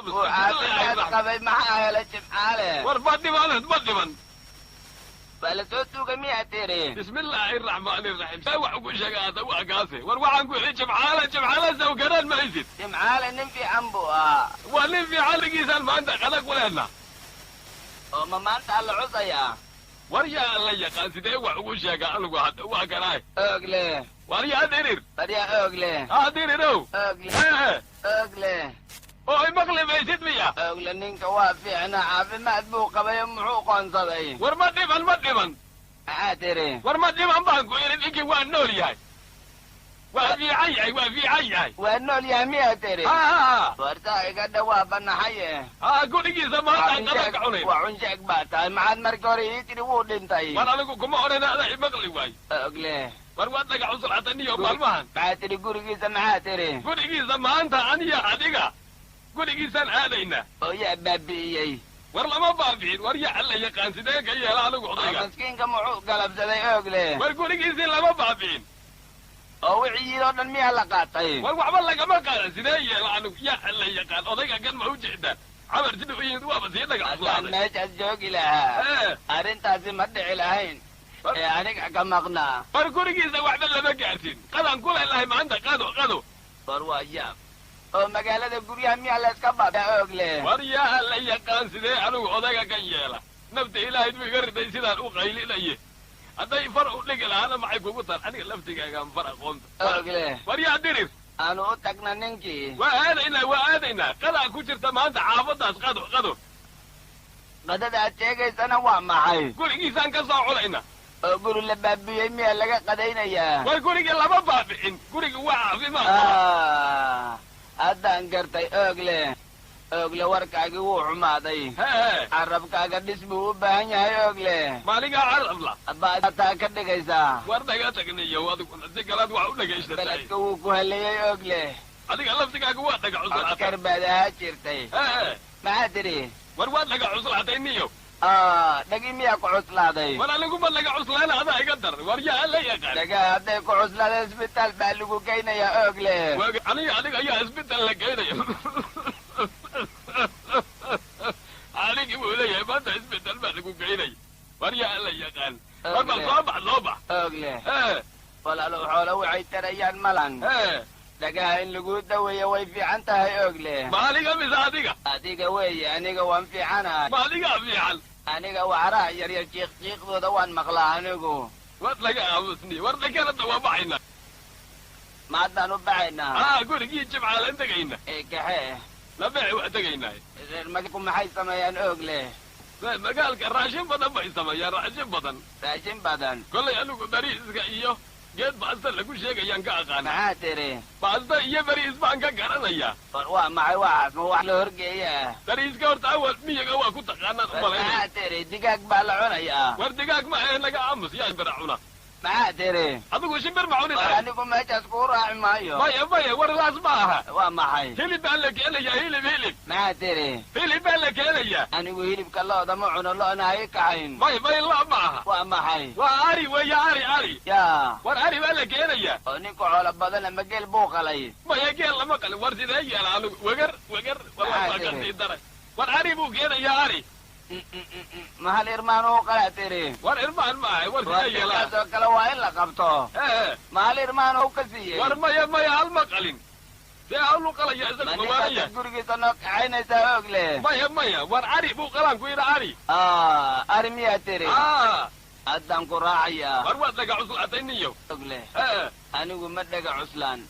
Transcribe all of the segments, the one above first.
وعافيت قبل معاها لجمعاله واربطني من فلسوتو جميع تيري بسم الله الرحمن الرحيم سوى وشقاته وعقاسي وروح نقول جمعاله سوقران ما يزيد جمعاله نمفي عنبوها ونمفي على قيسان ما عندك خلق ولا وما انت على العصية وريا الله يقال سيدي وشقا الواحد وقراي اغلي وريا ديرير وريا اغلي ديريرو اغلي اغلي اوي مقلب ما يزيد ميا اغلي نينك وافي انا عافي ما ادبوق بيمحو قنصبي ورمدي من عاتري ورمدي من بانكو يريد وان نوري هاي وفي عي وانول يا مياتري ورتاي قد وابنا حيه قولي زمان قلق عني وعنجك باتا معاد مركوري يتري ودنتاي وانا لكم كما انا لا مقلي واي اقلي warwaad laga cusur cadaniyo maalmahan maxaa tiri gurigiisa maxaa tiri gurigiisa maanta aniya adiga gurigiisaan aadayna oo yaa baabi'iyey war lama baabi'in war yaa alla yaqaan sidee ka yeela anigu odayga maskiinka muxuu galabsaday oogle war gurigiisii lama baabi'in oo wixii oo dhan miyaa la qaatay war waxba lagama qaadan sidee yeela anigu yaa alla yaqaan odayga gan ma u jeedaan cabar siduu u yimid waaba sii dhaga cuslaaday meeshaas joogi lahaa arrintaasi ma dhici lahayn aniga ka maqnaa war gurigiisa waxba lama gaarsin qadaan ku leelahay maanta qado war waa yaab oo magaalada guryaha miyaa la iska baabaa oogle war yaa la yaqaan sidee anigu odayga kan yeela nafta ilaahay buu iga riday sidaan u qaylinaye hadday far u dhigi lahaana maxay kugu tar aniga laftigaagaan far aqoonta oogle war yaa dirir aanu u tagna ninkii waa aadaynaa qadaa ku jirta maanta xaafadaas qado qadada aad sheegaysana waa maxay gurigiisaan ka soo cunayna oo guri la baabiyey miyaa laga qadaynayaa war gurigii lama baabicin gurigi waa caafimaad haddaan gartay oogle warkaagii wuu xumaaday carabkaaga dhis buu u baahan yahay oogle maaligaa carabla baataa ka dhigaysaa war dhaga tagniyo adiguna si kalaad wax u dhagaysatay beledka wuu ku haleeyey oogle adiga laftigaaga waa dhaga cuslaatay askar baad ahaa jirtay maxaa tidhi war waad dhaga cuslaatay niyo dhagi miyaa ku cuslaaday war aniguma laga cuslaana adaa iga dar war yaa la yaqaan dhaga hadday ku cuslaada isbitaal baa lagu geynayaa oogle adiga ayaa isbitaal la geynaya anigi buu leeyahay maanta isbitaal baa lagu geynaya war yaa la yaqaan war bal soo bax oogle walaalo xoolo waxay tarayaan malan dhagaha in lagu daweeyo way fiican tahay oogle ma adiga mise adiga weeye aniga waan fiicanahay ma adigaa fiican aniga waxaraha yaryar jiiqjiiqdooda waan maqlaa anigu war laga aamusni war dhakanada waa baxayna ma haddaan u baxaynaa gurigii jimcaalan tegayna kaxee labeeci waa tegaynaa reer magaalku maxay sameeyaan oogle magaalka raashin badan bay sameeyaan raashin badan kollay anigu bariiska iyo geed baasta lagu sheegayaan ka aqaana maxaa tiri baasta iyo bariis baan ka garanaya war waa maxay waxaas ma wax la horgeeyaa bariiska horta awal miyaga waa ku taqaanaan umalayna maxaa tiri digaag baa la cunayaa war digaag ma ahe naga aamus yaa shimbir cuna maxaa tiri adigu shimbir ma cuni war anigu meeshaas kuu raaci maayo maya war laas ma aha waa maxay hilib baa la keenayaa hilib maxaa tiri hilib baa la keenayaa anigu hilibka looda ma cuno loona hay kacayn maya la ma aha waa maxay waa ari weeye ari yaa war ari baa la keenayaa oo ninka xoolo badan ama geel buu qalay maya geel lama qalin war sidee yeela anigu wegar wallahi waa kasii daray war ari buu keenayaa ari mahal irmaan u qalaa tiri war irmaan ma ahay war sidee yeela kaasoo kale waa in la qabto mahal irmaan u ka siiyey war maya hal ma qalin see hawlu qalaya isaga mawaanaya gurigiisa noo kaxaynaysaa oogle maya war ari buu qalaan ku yidha ari miyaa tiri haddaan ku raacayaa war waad dhaga cuslaatay niyo ogle anigu ma dhaga cuslaan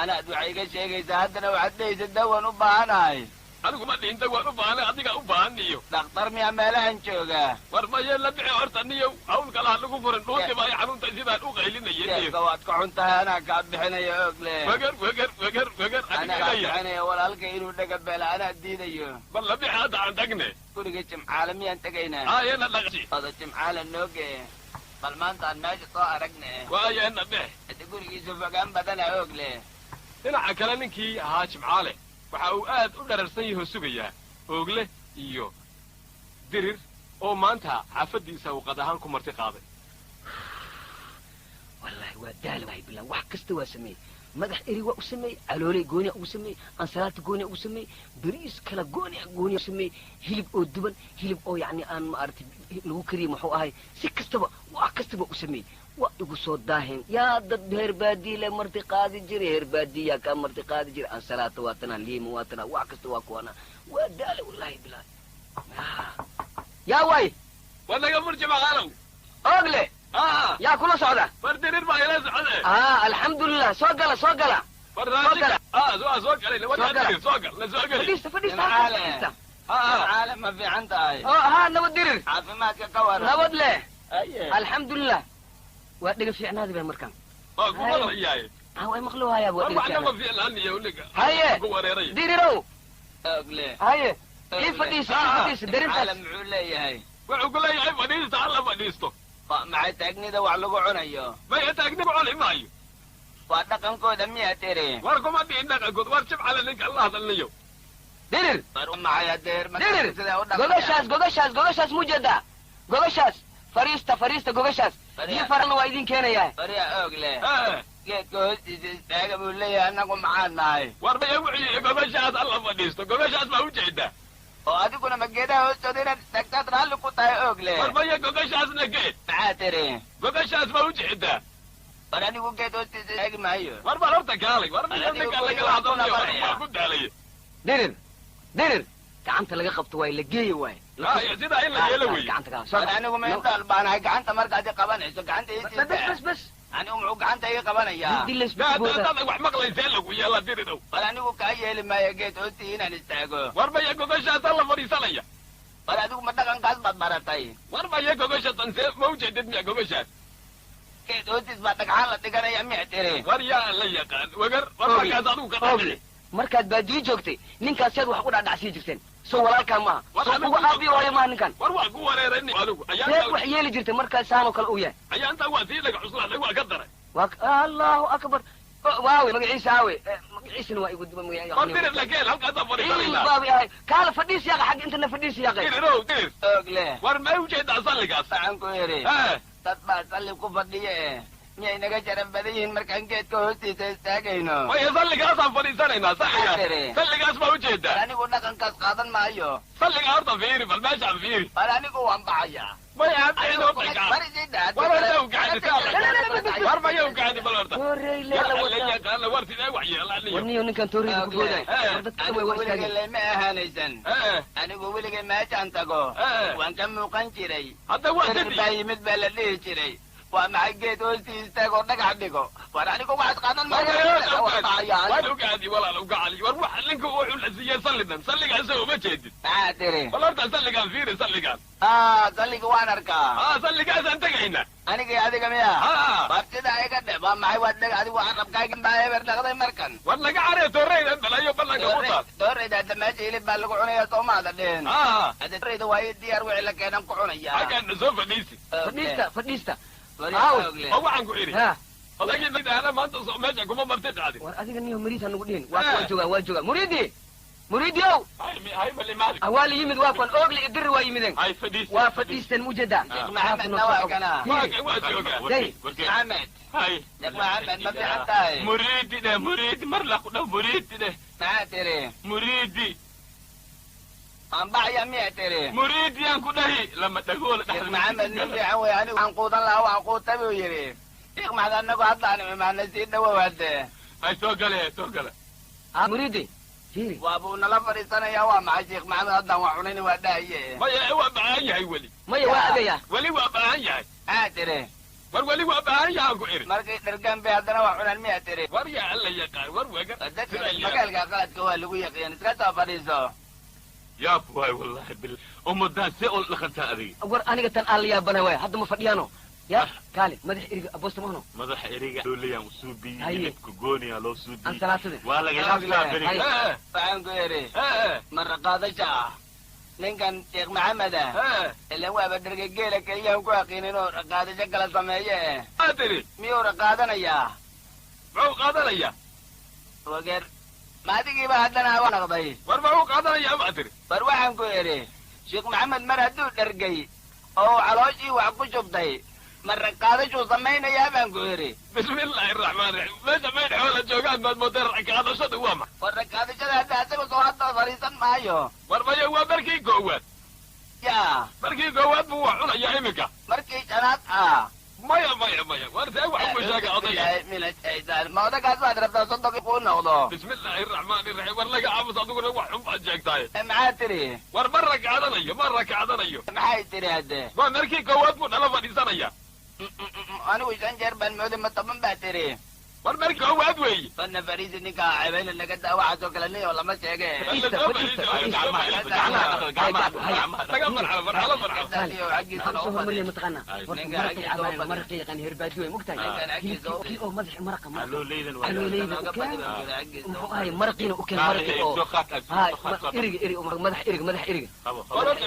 anaad waxay iga sheegaysaa haddana waxaad dhehaysa dawan u baahanahay anigu ma dhihin dawaan u baahanay adigaa u baahan niyo dhakhtar miyaa meelahan jooga war maya la bixi horta niyo hawl kalaha lagu furin dhuunti baa i xanuuntay sidaan u qaylinaya niyo waad ka xun tahay anaa kaa bixinaya oogle wegar anaa kaa bixinaya walaalka inuu dhaga beela anaa diidayo bal la bixi hadda aan tagne guriga jimcaale miyaan tegaynaa yana dhaqsi oda jimcaale nooge bal maantaan meesha soo aragne waayana bix hada gurigiisu fogaan badana oogle dhinaca kale ninkii ahaa jimcaale waxa uu aad u dhararsan yahoo sugayaa oogle iyo dirir oo maanta xaafadiisa uu qad ahaan ku marti qaaday wallahi waa daal wahay bilan wax kasta waa sameeyey madax eri waa u sameeyey calooley gooniya ugu sameeyey ansalaata gooniya ugu sameeyey bariis kala gooniya u sameeyey hilib oo duban hilib oo yacni aan maaragtay lagu kariyey muxuu ahay si kastaba wax kastaba u sameeyey waa igu soo daaheen yaa dad heer baadiye le marti qaadi jiray heer baadiyaa kaa marti qaadi jiray ansalaata waa tanaa liima waa tanaa wax kasta waa kuwana waa daale wallahi bilaahi yaa waay wanaga murji maqaalow oogle yaa kula socda fardirir baa ila socde alxamdulilah soo gala soo gala fardaajika soo galay fadhiista caalam ma fiican tahay nabad dirir caafimaadka ka waran nabad leh alxamdulilah waa dhiga fiicnaadi ba markaan way maqlo hayaa waa dhiga haye dirirow ogle haye ii fadhiisa darintaas caalam muxuu leeyahay wuxuu ku leeyahay fadhiista alla fadhiisto maxay taagnida wax lagu cunayo maya taagnigu cuni maayo waa dhaqankooda miyaa tiri war kuma dhihin dhaqankood war jibcale ninka alla hadalniyo dirir maxay adeer dirir gogashaas mujeedaa gogashaas fariista gogashaas iyo farana waa idin keenayaa fariya ogle geedka hoostiisa istaaga buu leeyahay annagu maxaan nahay war maya wuxuu gogashaas alla fadhiisto gogashaas baa ujeedaa oo adiguna ma geedaha hoostooda inaad istaagtaad raalli ku tahay ogle war maya gogashaasna geed maxaa tiri gogashaas baa ujeedaa war anigu geed hoostiisa istaagi maayo war bal horta kaalay war maya ninka lagala hadlanayo waa ku daalaya dirir gacanta laga qabto waay la geeya waay sidaa in la yeelo wey anigu ma intaal baanahay gacanta markaad i qabanayso gacanta bas anigu muxuu gacanta ii qabanayaa dadaad wax maqlaysee lagu yeela diridow war anigu kaa yeeli maayo geed hoostii inaan istaago war maya gogashaasa la fadhiisanaya war adigu ma dhaqankaas baad baratay war maya gogashasan see ma ujeedid miya gogashaas geed hoostiis baa dhagxaan la dhiganaya miya tiri war yaa la yaqaan wagar war markaas adigu ka dhaxli markaad baadiyo joogtay ninkaas yaad wax ku dhacdhacsii jirteen soo walaalkaa maaha soo ugu aabiyo waayo maaha ninkan war waa ku wareeran adigu seed wax yeeli jirtay markaas saanoo kale uu yahay ayaantaa waa sii dhaga cuslaaday waa ka daray allahu akbar waawe magaciisa aawe magaciisana waa igu duba war dirir lakeel halkaasaa fadhiisanayna baabi ahay kaala fadhiis yaqa xagga intana fadhiis yaqay dirirow dirir ogle war ma ujeedaa salligaas sacan ku eri dad baa salli ku fadhiya miyay naga jaran badan yihiin markaan geedka hoostiisa istaagayno maya salligaasaan fadhiisanaynaa salligaas baa ujeedaa anigu dhaqankaas qaadan maayo salliga horta fiiri bal meeshaan fiiri bal anigu waan baxaya maya hadda war maya ugaadi bal horta la yaqaana war sidee wax yeelaaniyo warniyo ninkan toorida ku gooday ma ahaanaysan anigu weligay meeshaan tago waan ka muuqan jiray hadda waa baa yimid baa la dhihi jiray waa maxay geed hoostii istaagoo dhagax dhigo war anigu waxaad qaadan waan ugaadi walaal ugaali war waxa ninka wuxuu la siiyey sallidan salligaasa uma jeedid maxaa tiri bal horta salligaan fiiri salligaan salliga waan arkaa salligaasaan tegayna anigii adiga miya war sidaa iga dhe waa maxay waad dheg adigu carabkaagin baa eber dhaqday markan war laga caree tooreyda balayo ballanka ku taas tooreyda hadda meesha hilib baa lagu cunaya soo maada dhihin hadda tooreyda waa ii diyaar wixii la keenan ku cunaya hagaana soo fadhiisi fadhiista oo waxaan ku idhi odagii nagdaana maanta soo meesha kuma marti qaadin war adiga niyo muriid ha nagu dhihin waa joogaa muriidiow waa la yimid waa kuwan oogle iyo diri waa yimideen waa fadhiisteen mujeedaa maxamedna waa kana maxamed maxamed ma fiican tahay muriidi mar la ku dhaw muriidi dheh maxaa tiri muriidi anbacya miya tiri muriidiyaan ku dhahi lama dhagoola sheekh maxamed nin fiican wey anigu waxaan quudan lahaa waan quuta buu yidhi sheekh maxamed anagu haddaanu imaana sii dhawow hadde ay soo gale muriidi fiiri waa buu nala fadhiisanayaa waa maxay sheekh maxamed haddaan wax cunayni waa dhahaye maya waa baahan yahay weli maya waa agaya weli waa baahan yahay maxaa tiri war weli waa baahan yahaan ku idhi markay dhargaan bay haddana wax cunaan miya tiri war yaa alla yaqaan war waga dadka magaalka qaladka waa lagu yaqiin iska soo fadhiiso yaab waay wallahi bil ummadaan see ol dhaqantaa adiga war aniga tan aan la yaabana waay hadda ma fadhiyaano ya kaale madax eriga aboosta mahno madaxa eriga doolayaan usuu biyey hilibka gooniyaa loo suu biyey ansalaatade waa waxaan ku idhi marra qaadasha ah ninkan sheekh maxamed ilan waaba dherga geela keliyaan ku aqiin inuu raqaadasho kala sameeye tiri miyuu raqaadanayaa muxuu qaadanayaa wageer ma adigiiba haddana waa naqday war muxuu qaadanayaa ma tiri war waxaan ku idhi sheekh maxamed mar hadduu dhergay oo calooshii wax ku shubtay marra qaadashuu samaynayaa baan ku yidhi bismillaahi araxmaan raxiim meesha mayd xoola joogaan baad moodeen qaadashada waa ma warra qaadashada hadda asaga soo hadda fariisan maayo war maya waa markii koowaad yaa markii koowaad buu wax cunayaa iminka markii shanaad ah maya war see wax ugu sheega odayga ma odagaas baad rabtaa soddon kuu noqdo bismillaahi araxmaani raxiim war laga aamus adiguna wax xun baad sheegtaay maxaa tiri war ma rakacdanayo maxay tiri hadde waa markii koowaad buu nala fadhiisanaya anigu 5 jeer baan mooday ma toban baa tiri war markii koowaad weeye fana fariisi ninka cebayna naga daa waxaasoo kale nin oo lama sheege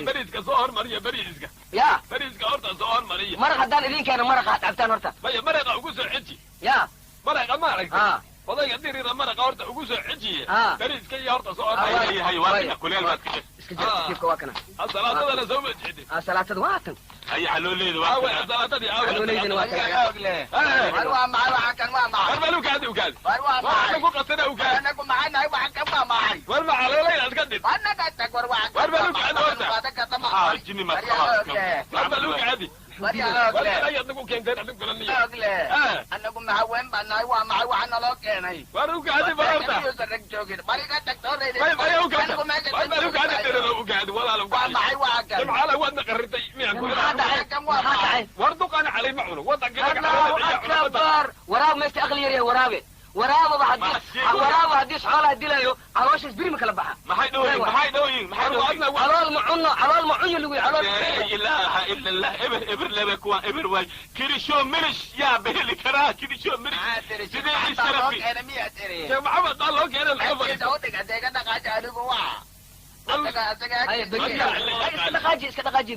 beriiska soo hormariya beriiska ya beriiska horta soo hormariya maraq haddaan idin keeno maraqa cabtaan horta maya maraqa ugu soo xeji ya maraqa ma aragta odayga dirira maraqa horta ugu soo xejiye beriiska iyo horta soo hormariyahay waa kuleel baad ka iska jira kiibka waa kana salaatadana soo ma jeedin salaatada waa tan ay xalooleedu waa salaatadii xalooleydina waa kana war waa maxay waxa kan waa maxay war malu kaadi war waa maxay ku qasana ugaadi anagu maxay nahay waxa kan waa maxay war ma xalooleyd aad ka did anaga tag war waxa war malu kaadi horta jinni ma war malu kaadi waryaogle anagu keenteen adigu galaniyo ogle anagu maxaween baa nahay waa maxay waxa naloo keenay war ugaadi barta rag joogin bariga tagtooreyda maya ugaadi war malu kaadi diriro ugaadi walaal waa maxay waxa kan jimcaala waadna qaritay miyaan ku war duqana calay ma cuno akbar waraab meesta aqli yar waraabe waraaba haddii xoolaha dilayo calooshaas birima kala baxa maxay dhooyin calool ma cunno lagu calool ilaaha illa allah eber laba kuwa eber waay kirisho milish yaa beheli karaa kirisho milish sidee isharafi sheekh maxamed baa loo keenay laga fadhiiso iska dhaqaaji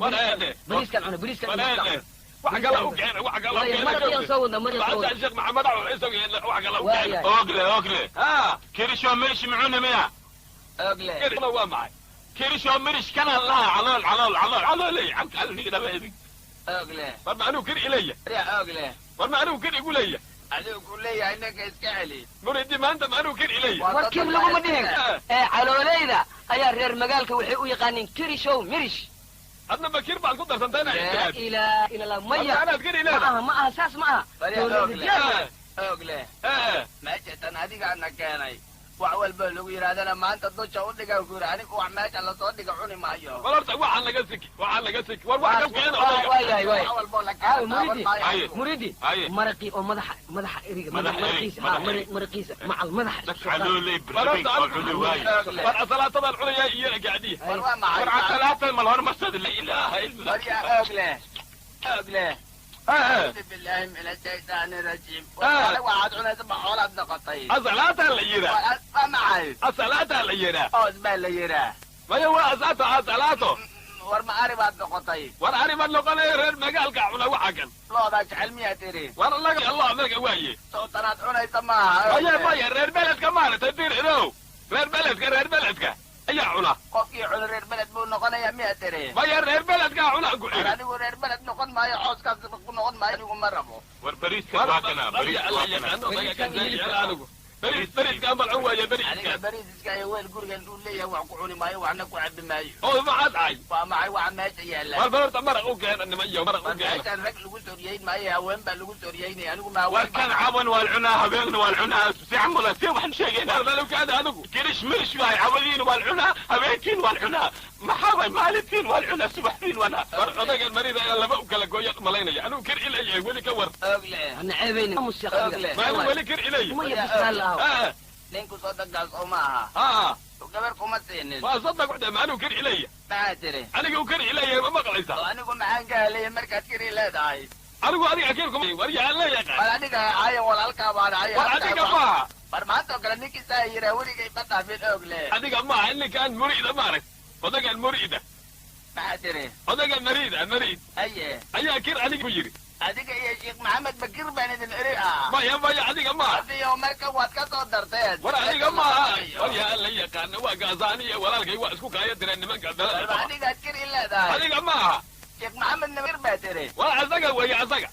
bariiskan cuna bariiskan wax kala u keena wax kala u keena soo wada mar sheekh maxamed wax kala u keena ogle kirisho milish mucuna miya ogle waa maxay kirisho milish kana laha calool camkalnigadhabeedi ogle war ma anuu kir ileya ogle war ma anuu kir igu leeya adigu ku leeyahay ninka iska celi muridi maanta ma anuu kir ileya warkiib laguma dhihin caloolayda ayaa reer magaalka waxay u yaqaaniin kirishow mirish adna ma kir baad ku darsantayna ilaa ilaa maya ma aha saas ma aha ogle meeshatan adigaana keenay wax walba lagu yidhahdana maanta dusha u dhigan ku yidhi anigu wax meesha lasoo dhiga cuni maayo bal horta waxaan laga siki war wax ka keena muridi maraqii oo madaxa eriga maraqiisa macal madaxa war asalaatadan cunaya iyo gaadiya war asalaatan mal hormarsad la ilaaha illa ogle بالله من الشيطان الرجيم وقال واحد عنا سبع حولات نقطي أصلاة الليرة معي أصلاة الليرة أصبع الليرة ما هو أصلاته ورما عربات نقطي عربات نقطي رير مقال كعونا وحقا لا ذاك علمية تري والله الله ملك وايه صوتنات عنا يسمعها مايا رير بلد كمان تدير إنو رير بلدك أي عنا قفي عنا رير بلد بو نقنا يا مية تري مايا رير بلد كعونا أقول أنا رير بلد نقن ما يحوز كذا نقن ما يقوم مرمو والبريس كواكنا بريس كامل هو يا بريس كاي وين قرقن دول لي وعقوني ماي وعنا كعب ماي او ما عاد عاي معي وعن ماشي يلا والبرت مرق وكان ان ماي مرق وكان كان رك لو سوريين ماي وين بل لو سوريين انا ما وكان عون والعنا هبين والعنا سيعمل سي وحن شيغين هذا لو كان انو كرش مرش واي عودين والعنا هبيتين والعنا محاوي مالتين والعنا سبحين وانا ورقدك المريض الا ما كلا غويا ملينيا انو كر الي ولي كور انا عيبين مستقبل ما ولي كر الي نينكو صدق معها وقبركم مسينين وصدق وحده ما أنا وكر إلي ما تري أنا وكر إلي ما قليسا أنا قم عن قال مركز كري لا داعي أنا أكيركم ورجع لا يقع ولا نيجا عاية ولا الكابان عاية ولا نيجا ما برمانتو قال نيجي سايرة وريجي بطا في الأغلى أديك ما إني كان مريد مارك وذاك المريدة ما تري وذاك المريد أيه أكير أديك بيجري أديك يا شيخ محمد بكير بين القرية ما يا أديك ما أدي يوم مركب واتكسر درتين ولا أديك ما ويا اللي كان وقازانية ولا الجي واسكو كاية درن من قدر أديك أذكر إلا ده أديك ما شيخ محمد نمير باتري ولا عزقة ويا عزقة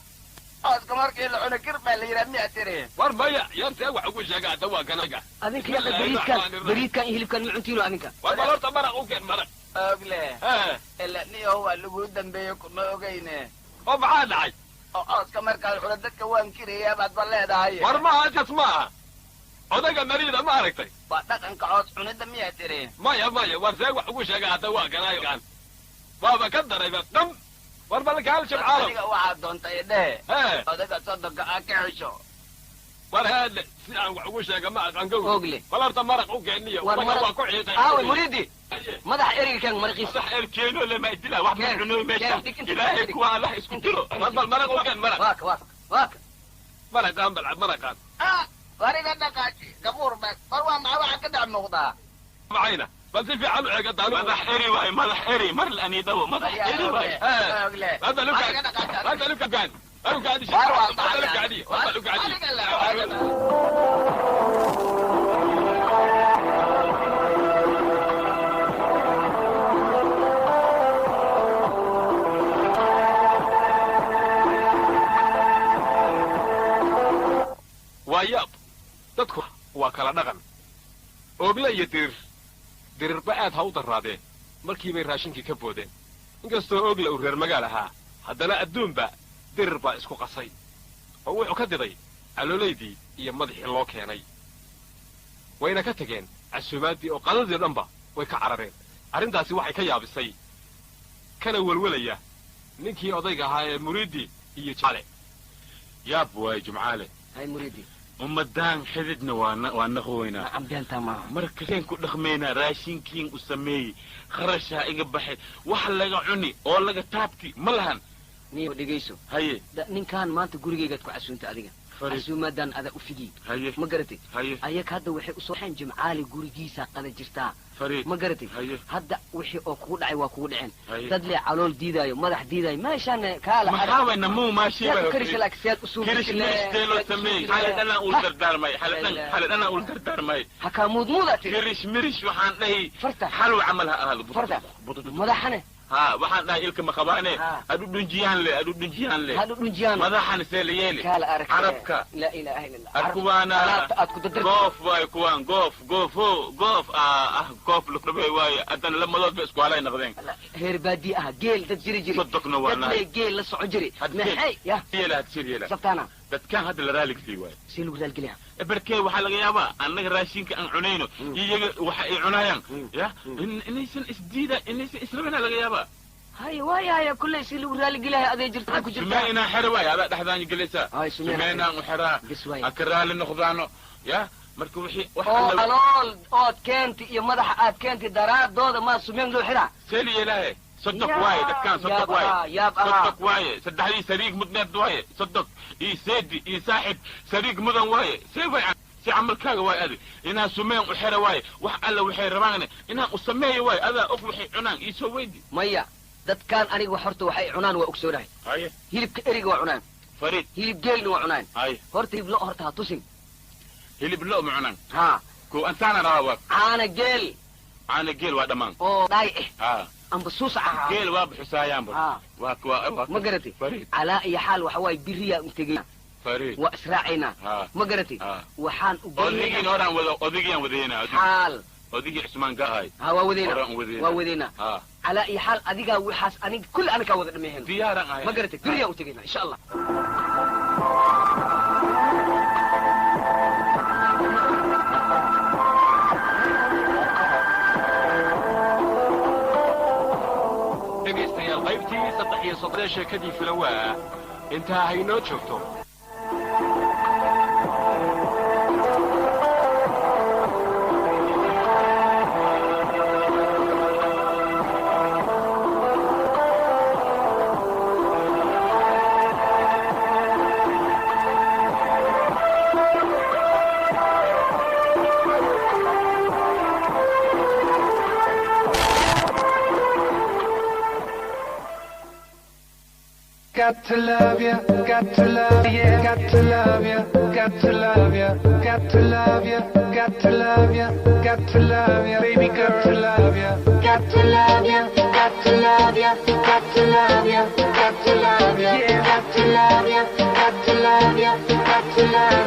أذكر مركي اللي عنا كربة اللي يرمي أتري ورمية ينتهي وحقول شجاع دوا كنجا أذنك يا بريد كان يهلب كان يعنتينه أذنك والله مرق وكان مرق أقله إلا ني هو اللي قدام بيكون أوجينه وبعاد عاي أذكر مركي اللي عنا دك وان كريه يا بعد بالله ده هاي ورما تسمع هذا مريض ما عرفتي بعد أنك عاوز عنا دمي أتري مايا ورثة وحقول شجاع دوا كان بابا كدر يبقى دم ورما لك هالش بعارف واحد دون تيده ها هذا تصدق أكعشوا هذا وش يا جماعة عنقول أوغلي ولا مرق وكأنية والمرق مريدي مدح إيري كان مرقي صح الكيلو لما يدلها واحد من عنوي ماشي إلهي كوا الله يسكت له مرق وكان مرق واك مرق قام بلعب مرق قام واريد أنك قبور بس فروان مع واحد كده عم نغضها معينا بس في علو يا قد علو مدح إيري واي مدح إيري مر الأني دو مدح إيري واي هذا لوكا كان لوكا عادي لوكا عادي لوكا عادي wayaab dadku waa kala dhaqan oogle iyo dirirba aad ha u darraadeen markii bay raashinkii ka boodeen inkastoo oogle uu reer magaal ahaa haddana adduunba dirir baa isku qasay oo wuxuu ka diday caloolaydii iyo madaxii loo keenay wayna ka tegeen casuumaaddii oo qadadii dhanba way ka carareen arrintaasi waxay ka yaabisay kana welwelaya ninkii odayga ahaa ee muriidi iyo jale yaab waay jumcaale هاي مريدي ummadaan xididna waa naqoynaa عبدالتا معهم markaseen ku dhaqmaynaa raashinkiin u sameeyey kharashaa iga baxay wax laga cuni oo laga taabti ma lahan نيو دقيسو haye نين كان ما أنت قولي قد كعسونت أديك عسومادان أذا أفجي haye ما قرتي haye أيك هذا وحي أصحين جمعالي قولي جيسا قد جرتا fariid ما قرتي haye هذا وحي أكود عي وأكود عين haye تدلي علول ديداي مدح ديداي ما شان كالا maxaawayna muu maashiiba كريش الأكسيات أصول kirish miristeeloo sameey xaladana ul dardaarmay xaladana ul dardaarmay حكامود موضة kirish mirish waxaan dhahay فرتا xalw camal ha ahado فرتا مدحنا ها waxaan dhahay ilka ma qabaane adu dhunjiyaan le هذا نجيان madaxan seeliyeen كالا أرك carabka لا إله إلا الله arkuwaana أتكو تدرك goof waay kuwaan goof goof luknabay waaye haddana lamadood ba isku halay noqdeen هير بادي جيل تجري صدقنا والله. تدلي جيل لسه عجري محي يا yeela hadsir yeela سبتانا dadkaan hadda la raalig sii waaye سيلو قدال قليها barkee waxaa laga yaabaa annaga raashinka aan cunayno iyaga waxa ay cunayaan ya inaysan islabana laga yaabaa هاي واي كل سيلو قدال قليها أذي جرت أكو جرت sumeynaa xero waay adaa dhexdaani gelaysaa هاي sumeynaan u xeraa قسواي akaraali noqdaano ya marka wixii wax أو alla ألول أو كنت يا مدح كنت دراد دود ما سمين له حرا seel yeelaahe صدق waaye dadkaan صدق waaye يا بقى صدق waaye saddexdii sariig mudneed waaye صدق ii seedi ii saaxib sariig mudan waaye see way si camalkaaga waaye adi inaa sumeen u xera waaye wax alla waxay rabaane inaa u sameeyo waaye adaa og waxay cunaan ii soo weydi ميا دad كان أنيق وحرت وحي عنان وأكسورها haye هيلب كأريق وعنان fariid هيلب جيل وعنان haye هرت يبلغ هرتها تسين hilib lo ma cunaan ها ko antaana rabaa أنا جيل caana geel waa dhammaan أو داي ha أم بصوص عها geel waa buxusaayaan ها waa ما قرتي fariid على أي حال وحواي بريا انتجينا fariid وأسرعنا ha ما قرتي ha وحان odigii horaan odigiyaan wadayna حال odigii cusmaan gahay ها ودينا horaan wadayna ودينا ha على أي حال أديك وحاس أنا كل أنا كوضع دميهن diyaaran ahay ما قرتي بريا انتجينا إن شاء الله dhegaystayaal qaybtii 3 sheekadii filawaa intaa haynoo joogto Got to love ya, got to love ya, got to love ya, got to love ya, got to love ya, got to love ya, got to love ya, baby, got to love ya, got to love ya, got to love ya, got to love ya, got to love ya, yeah, got to love ya, got love